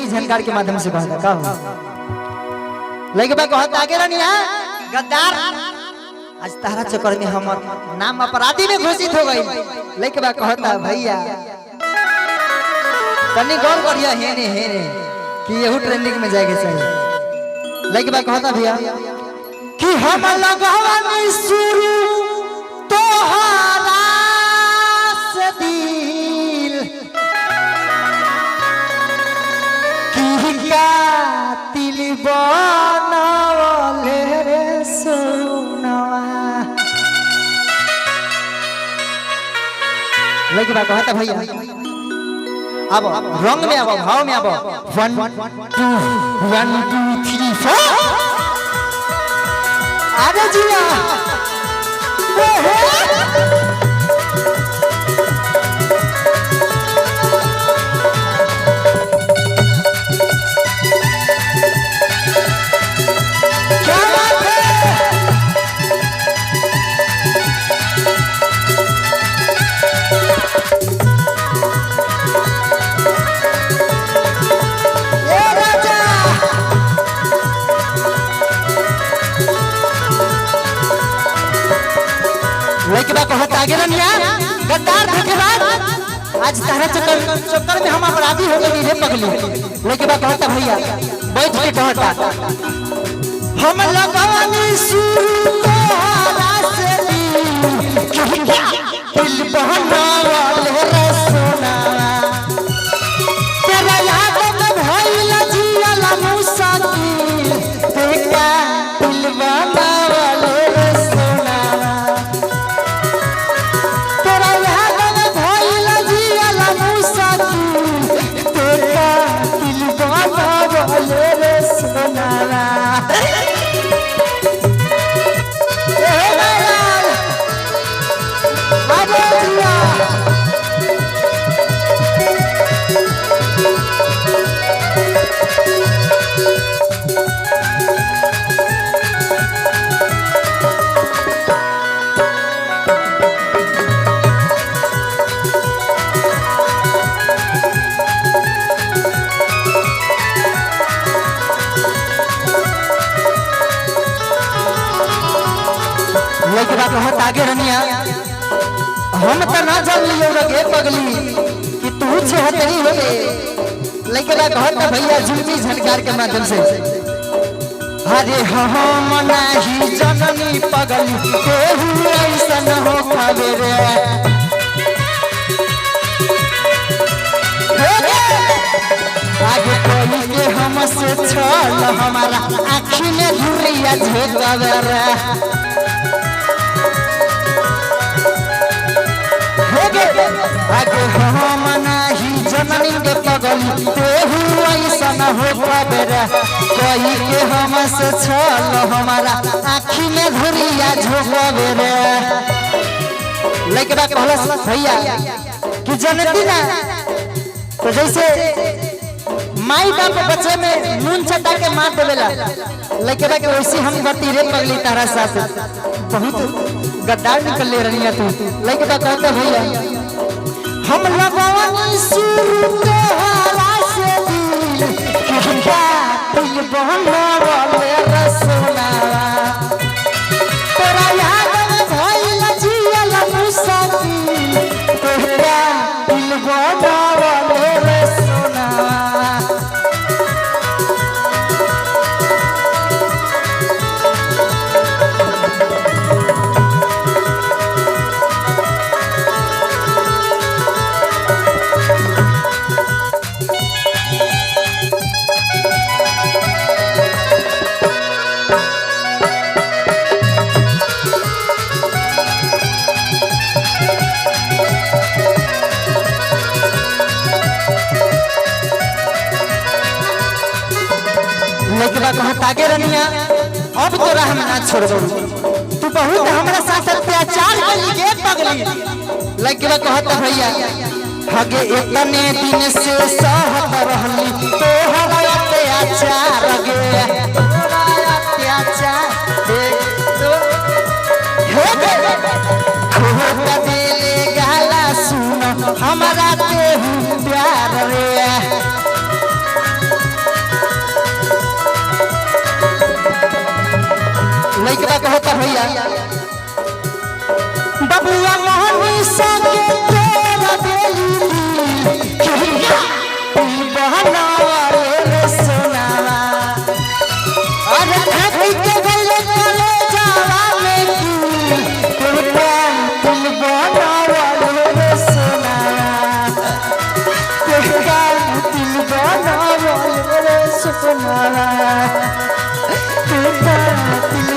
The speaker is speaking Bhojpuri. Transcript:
जुलमी झनकार के माध्यम से कहता का हो लगे बा कहता आगे रनिया गद्दार आज तारा चक्कर में हम नाम अपराधी में घोषित हो गई लगे बा कहता भैया तनी गौर करिया हेने हेने कि यहू ट्रेंडिंग में जाएगा चाहिए लगे बा कहता भैया कि हम लगावानी शुरू तोहरा से दिल की कातिल बनावले रे सोनवा लगे बा कहता भैया अब रंग में अब भाव में अब 1 2 1 2 3 4 आजा जिया आगे रनिया गद्दार देखे बाद आज तारा चक्कर में हम अपराधी हो गए रे पगली लेके बा कहता भैया बैठ के कहता हम लगावानी शुरू तोहरा से दिल बहनावले रे सोना तेरा याद में भइला जियाला मुसाकिल देखा दिल बनावले रे सोना लेके बात बहुत आगे रनिया हम तो ना जान लियो रे पगली कि तू छहतरी होबे लेके बात कहत भैया जुलमी झनकार के माध्यम से अरे हम नाही जननी पगली केहू ऐसन हो खावे रे आगे कोई के हमसे छल हमारा आँखी में धुरिया झोंकावे रे आगे हम नाही जननी के पगली तेहू ऐसन हो पावे रे कोई के हमसे छल हमारा आँखी में धुरिया झोंकावे रे लेके बा कहला भैया कि जनती ना तो जैसे माई बाप बच्चे में नून चटा के मार देवेला लेके बा के वैसी हम गति रे पगली तारा साथ बहुत गद्दार निकल ले रही है तू लेके बा कहता भैया हम लगावानी शुरू तोहरा से दिल की कातिल बनावले रे सोना तेरा याद में भइला जियाला मुसाकिल तोहरा दिल बनावले रे सोना कहत आगे रनिया अब तो राह में ना छोड़बो तू बहुत हमरा साथ अत्याचार कली गे पगली लगे कहत भैया हगे इतने दिन से सहत रहली तोहरा अत्याचार गे तोहरा अत्याचार हे खोटा दिले गाला सुन हमरा तेहू प्यार रे सपनावा टूटा दिल